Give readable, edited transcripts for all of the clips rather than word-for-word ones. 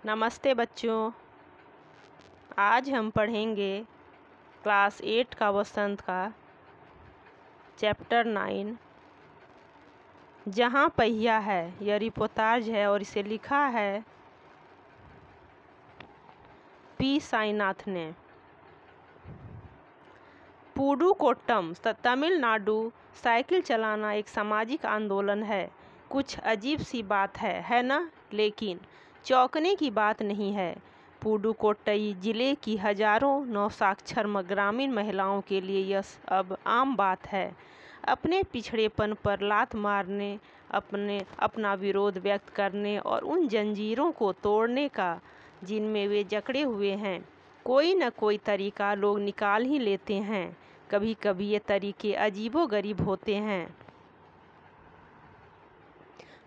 नमस्ते बच्चों। आज हम पढ़ेंगे क्लास 8 का वसंत का चैप्टर 9 जहाँ पहिया है। यह रिपोर्टाज है और इसे लिखा है पी साईनाथ ने। पुडुकोट्टम तमिलनाडु। साइकिल चलाना एक सामाजिक आंदोलन है। कुछ अजीब सी बात है ना? लेकिन चौंकने की बात नहीं है। पुडुकोट्टई जिले की हजारों नौसाक्षर ग्रामीण महिलाओं के लिए यह अब आम बात है। अपने पिछड़ेपन पर लात मारने, अपना विरोध व्यक्त करने और उन जंजीरों को तोड़ने का जिनमें वे जकड़े हुए हैं, कोई न कोई तरीका लोग निकाल ही लेते हैं। कभी कभी ये तरीके अजीबोगरीब होते हैं।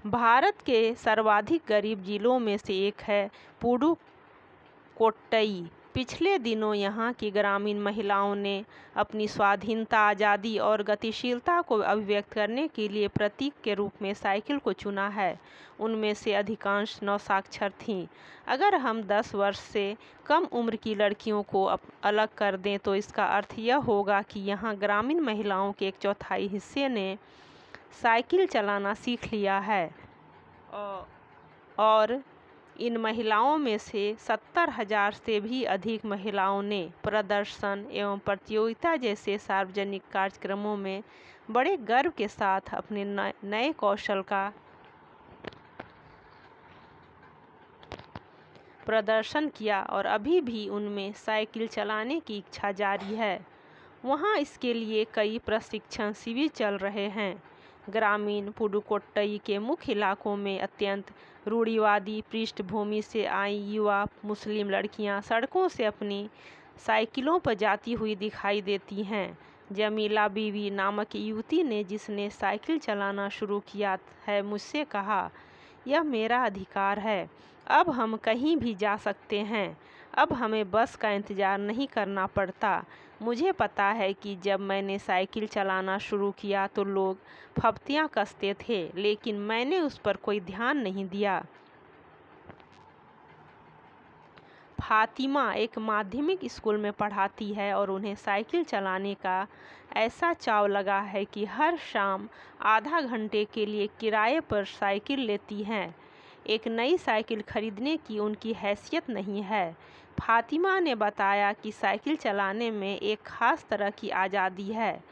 भारत के सर्वाधिक गरीब जिलों में से एक है पुडुकोट्टई। पिछले दिनों यहाँ की ग्रामीण महिलाओं ने अपनी स्वाधीनता, आज़ादी और गतिशीलता को अभिव्यक्त करने के लिए प्रतीक के रूप में साइकिल को चुना है। उनमें से अधिकांश नौसाक्षर थीं। अगर हम 10 वर्ष से कम उम्र की लड़कियों को अलग कर दें तो इसका अर्थ यह होगा कि यहाँ ग्रामीण महिलाओं के 1/4 हिस्से ने साइकिल चलाना सीख लिया है और इन महिलाओं में से 70,000 से भी अधिक महिलाओं ने प्रदर्शन एवं प्रतियोगिता जैसे सार्वजनिक कार्यक्रमों में बड़े गर्व के साथ अपने नए कौशल का प्रदर्शन किया और अभी भी उनमें साइकिल चलाने की इच्छा जारी है। वहाँ इसके लिए कई प्रशिक्षण शिविर चल रहे हैं। ग्रामीण पुडुकोट्टई के मुख्य इलाकों में अत्यंत रूढ़िवादी पृष्ठभूमि से आई युवा मुस्लिम लड़कियां सड़कों से अपनी साइकिलों पर जाती हुई दिखाई देती हैं। जमीला बीवी नामक युवती ने, जिसने साइकिल चलाना शुरू किया है, मुझसे कहा, यह मेरा अधिकार है। अब हम कहीं भी जा सकते हैं। अब हमें बस का इंतज़ार नहीं करना पड़ता। मुझे पता है कि जब मैंने साइकिल चलाना शुरू किया तो लोग फप्तियाँ कसते थे, लेकिन मैंने उस पर कोई ध्यान नहीं दिया। फातिमा एक माध्यमिक स्कूल में पढ़ाती है और उन्हें साइकिल चलाने का ऐसा चाव लगा है कि हर शाम आधा घंटे के लिए किराए पर साइकिल लेती हैं। एक नई साइकिल खरीदने की उनकी हैसियत नहीं है। फातिमा ने बताया कि साइकिल चलाने में एक ख़ास तरह की आज़ादी है।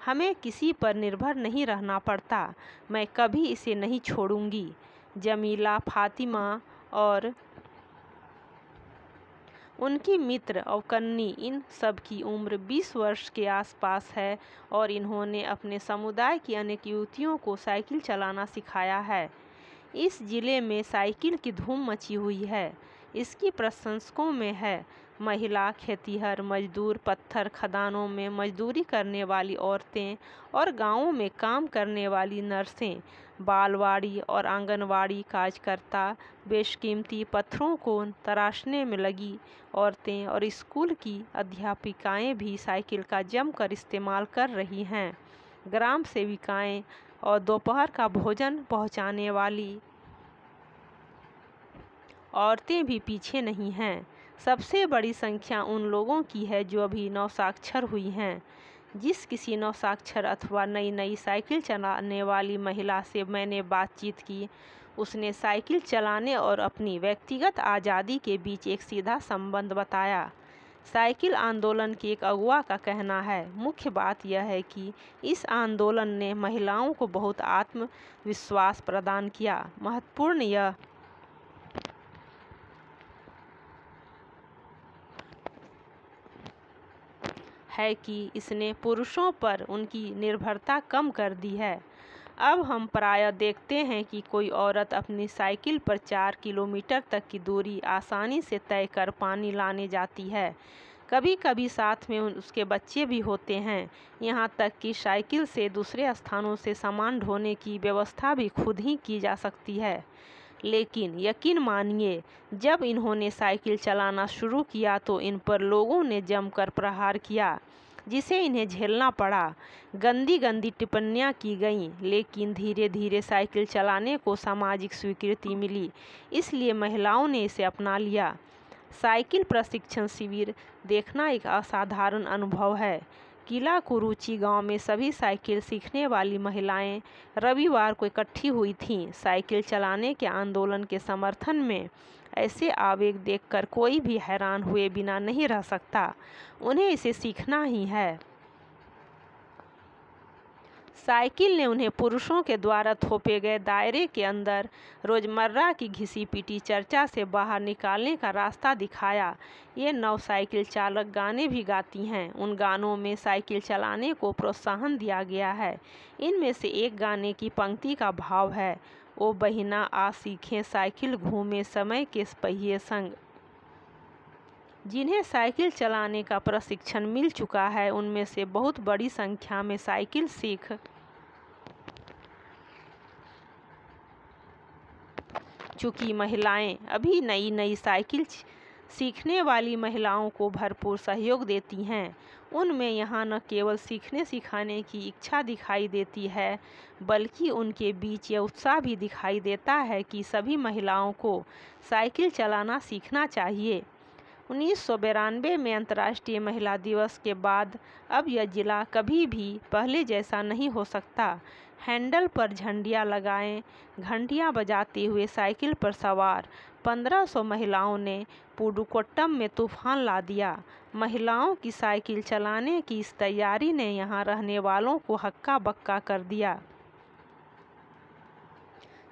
हमें किसी पर निर्भर नहीं रहना पड़ता। मैं कभी इसे नहीं छोड़ूंगी। जमीला, फातिमा और उनकी मित्र अवकन्नी, इन सब की उम्र 20 वर्ष के आसपास है और इन्होंने अपने समुदाय की अनेक युवतियों को साइकिल चलाना सिखाया है। इस जिले में साइकिल की धूम मची हुई है। इसकी प्रशंसकों में है महिला खेतिहर मजदूर, पत्थर खदानों में मजदूरी करने वाली औरतें और गांवों में काम करने वाली नर्सें, बालवाड़ी और आंगनवाड़ी कार्यकर्ता, बेशकीमती पत्थरों को तराशने में लगी औरतें और स्कूल की अध्यापिकाएं भी साइकिल का जमकर इस्तेमाल कर रही हैं। ग्राम सेविकाएं और दोपहर का भोजन पहुंचाने वाली औरतें भी पीछे नहीं हैं। सबसे बड़ी संख्या उन लोगों की है जो अभी नौसाक्षर हुई हैं। जिस किसी नौसाक्षर अथवा नई साइकिल चलाने वाली महिला से मैंने बातचीत की, उसने साइकिल चलाने और अपनी व्यक्तिगत आज़ादी के बीच एक सीधा संबंध बताया। साइकिल आंदोलन के एक अगुआ का कहना है, मुख्य बात यह है कि इस आंदोलन ने महिलाओं को बहुत आत्मविश्वास प्रदान किया। महत्वपूर्ण यह है कि इसने पुरुषों पर उनकी निर्भरता कम कर दी है। अब हम प्रायः देखते हैं कि कोई औरत अपनी साइकिल पर 4 किलोमीटर तक की दूरी आसानी से तय कर पानी लाने जाती है। कभी कभी साथ में उसके बच्चे भी होते हैं। यहाँ तक कि साइकिल से दूसरे स्थानों से सामान ढोने की व्यवस्था भी खुद ही की जा सकती है। लेकिन यकीन मानिए, जब इन्होंने साइकिल चलाना शुरू किया तो इन पर लोगों ने जमकर प्रहार किया। जिसे इन्हें झेलना पड़ा। गंदी गंदी टिप्पणियां की गईं, लेकिन धीरे धीरे साइकिल चलाने को सामाजिक स्वीकृति मिली, इसलिए महिलाओं ने इसे अपना लिया। साइकिल प्रशिक्षण शिविर देखना एक असाधारण अनुभव है। किला कुरुची गांव में सभी साइकिल सीखने वाली महिलाएं रविवार को इकट्ठी हुई थीं। साइकिल चलाने के आंदोलन के समर्थन में ऐसे आवेग देखकर कोई भी हैरान हुए बिना नहीं रह सकता। उन्हें इसे सीखना ही है। साइकिल ने उन्हें पुरुषों के द्वारा थोपे गए दायरे के अंदर रोजमर्रा की घिसी पीटी चर्चा से बाहर निकालने का रास्ता दिखाया। ये नव साइकिल चालक गाने भी गाती हैं। उन गानों में साइकिल चलाने को प्रोत्साहन दिया गया है। इनमें से एक गाने की पंक्ति का भाव है, ओ बहिना आ सीखें साइकिल घूमे समय के पहिए संग। जिन्हें साइकिल चलाने का प्रशिक्षण मिल चुका है, उनमें से बहुत बड़ी संख्या में साइकिल सीख चुकी महिलाएं अभी नई नई साइकिल सीखने वाली महिलाओं को भरपूर सहयोग देती हैं। उनमें यहाँ न केवल सीखने सिखाने की इच्छा दिखाई देती है, बल्कि उनके बीच यह उत्साह भी दिखाई देता है कि सभी महिलाओं को साइकिल चलाना सीखना चाहिए। 1992 में अंतर्राष्ट्रीय महिला दिवस के बाद अब यह जिला कभी भी पहले जैसा नहीं हो सकता। हैंडल पर झंडियाँ लगाए, घंटियाँ बजाते हुए साइकिल पर सवार 1500 महिलाओं ने पुडुकोट्टम में तूफान ला दिया। महिलाओं की साइकिल चलाने की इस तैयारी ने यहाँ रहने वालों को हक्का बक्का कर दिया।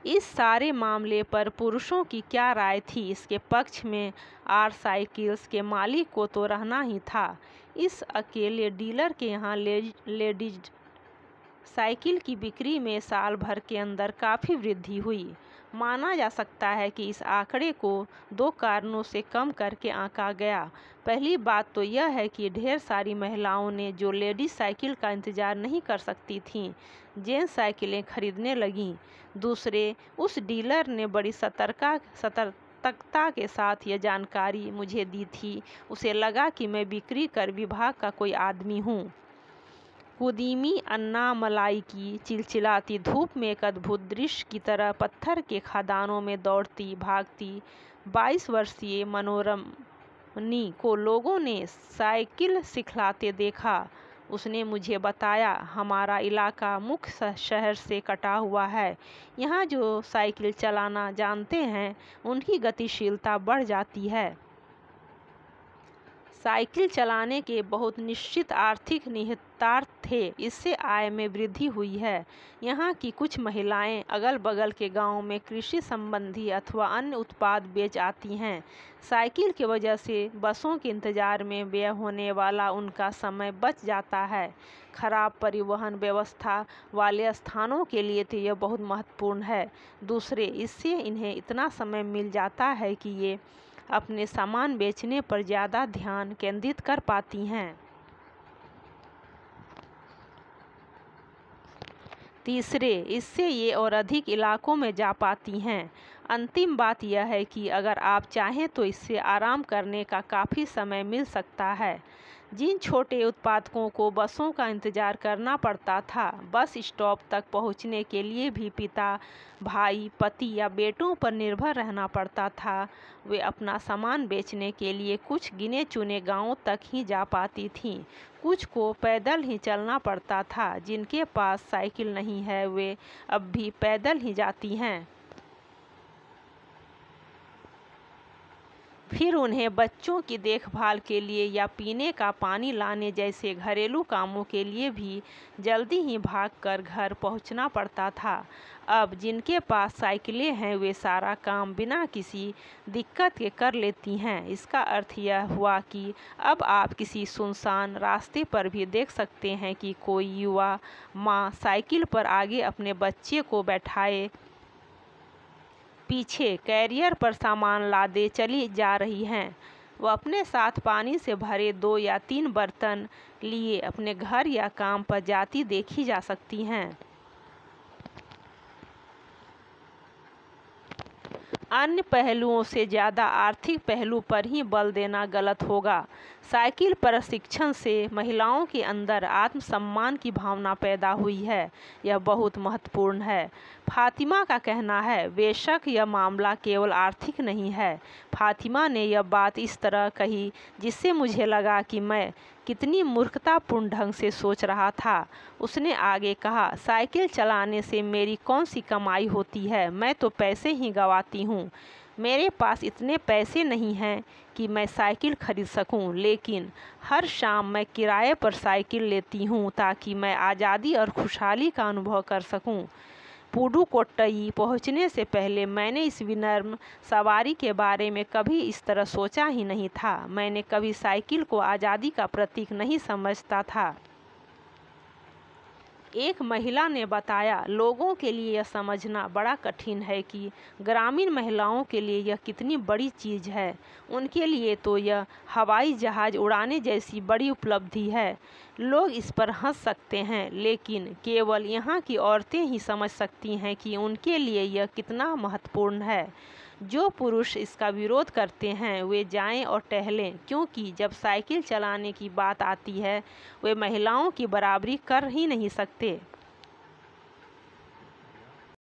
इस सारे मामले पर पुरुषों की क्या राय थी? इसके पक्ष में आर साइकिल्स के मालिक को तो रहना ही था। इस अकेले डीलर के यहाँ लेडीज साइकिल की बिक्री में साल भर के अंदर काफ़ी वृद्धि हुई। माना जा सकता है कि इस आंकड़े को 2 कारणों से कम करके आंका गया। पहली बात तो यह है कि ढेर सारी महिलाओं ने, जो लेडीज साइकिल का इंतज़ार नहीं कर सकती थीं, जेंट्स साइकिलें खरीदने लगीं। दूसरे, उस डीलर ने बड़ी सतर्कता के साथ यह जानकारी मुझे दी थी। उसे लगा कि मैं बिक्री कर विभाग का कोई आदमी हूँ। कुदीमी अन्नामलाई की चिलचिलाती धूप में एक अद्भुत दृश्य की तरह पत्थर के खदानों में दौड़ती भागती 22 वर्षीय मनोरमनी को लोगों ने साइकिल सिखलाते देखा। उसने मुझे बताया, हमारा इलाका मुख्य शहर से कटा हुआ है। यहाँ जो साइकिल चलाना जानते हैं, उनकी गतिशीलता बढ़ जाती है। साइकिल चलाने के बहुत निश्चित आर्थिक निहितार्थ थे। इससे आय में वृद्धि हुई है। यहाँ की कुछ महिलाएं अगल बगल के गांव में कृषि संबंधी अथवा अन्य उत्पाद बेच आती हैं। साइकिल की वजह से बसों के इंतजार में व्यय होने वाला उनका समय बच जाता है। खराब परिवहन व्यवस्था वाले स्थानों के लिए तो यह बहुत महत्वपूर्ण है। दूसरे, इससे इन्हें इतना समय मिल जाता है कि ये अपने सामान बेचने पर ज़्यादा ध्यान केंद्रित कर पाती हैं। तीसरे, इससे ये और अधिक इलाकों में जा पाती हैं। अंतिम बात यह है कि अगर आप चाहें तो इससे आराम करने का काफ़ी समय मिल सकता है। जिन छोटे उत्पादकों को बसों का इंतज़ार करना पड़ता था, बस स्टॉप तक पहुंचने के लिए भी पिता, भाई, पति या बेटों पर निर्भर रहना पड़ता था, वे अपना सामान बेचने के लिए कुछ गिने चुने गांवों तक ही जा पाती थीं। कुछ को पैदल ही चलना पड़ता था। जिनके पास साइकिल नहीं है, वे अब भी पैदल ही जाती हैं। फिर उन्हें बच्चों की देखभाल के लिए या पीने का पानी लाने जैसे घरेलू कामों के लिए भी जल्दी ही भागकर घर पहुंचना पड़ता था। अब जिनके पास साइकिलें हैं, वे सारा काम बिना किसी दिक्कत के कर लेती हैं। इसका अर्थ यह हुआ कि अब आप किसी सुनसान रास्ते पर भी देख सकते हैं कि कोई युवा माँ साइकिल पर आगे अपने बच्चे को बैठाए पीछे कैरियर पर सामान लादे चली जा रही हैं। वह अपने साथ पानी से भरे 2 या 3 बर्तन लिए अपने घर या काम पर जाती देखी जा सकती हैं। अन्य पहलुओं से ज़्यादा आर्थिक पहलू पर ही बल देना गलत होगा। साइकिल प्रशिक्षण से महिलाओं के अंदर आत्मसम्मान की भावना पैदा हुई है, यह बहुत महत्वपूर्ण है। फातिमा का कहना है, बेशक यह मामला केवल आर्थिक नहीं है। फातिमा ने यह बात इस तरह कही जिससे मुझे लगा कि मैं कितनी मूर्खतापूर्ण ढंग से सोच रहा था। उसने आगे कहा, साइकिल चलाने से मेरी कौन सी कमाई होती है? मैं तो पैसे ही गंवाती हूँ। मेरे पास इतने पैसे नहीं हैं कि मैं साइकिल खरीद सकूं, लेकिन हर शाम मैं किराए पर साइकिल लेती हूं ताकि मैं आज़ादी और खुशहाली का अनुभव कर सकूं। पुडुकोट्टई पहुंचने से पहले मैंने इस विनम्र सवारी के बारे में कभी इस तरह सोचा ही नहीं था। मैंने कभी साइकिल को आज़ादी का प्रतीक नहीं समझता था। एक महिला ने बताया, लोगों के लिए यह समझना बड़ा कठिन है कि ग्रामीण महिलाओं के लिए यह कितनी बड़ी चीज़ है। उनके लिए तो यह हवाई जहाज़ उड़ाने जैसी बड़ी उपलब्धि है। लोग इस पर हंस सकते हैं, लेकिन केवल यहाँ की औरतें ही समझ सकती हैं कि उनके लिए यह कितना महत्वपूर्ण है। जो पुरुष इसका विरोध करते हैं वे जाएं और टहलें, क्योंकि जब साइकिल चलाने की बात आती है वे महिलाओं की बराबरी कर ही नहीं सकते।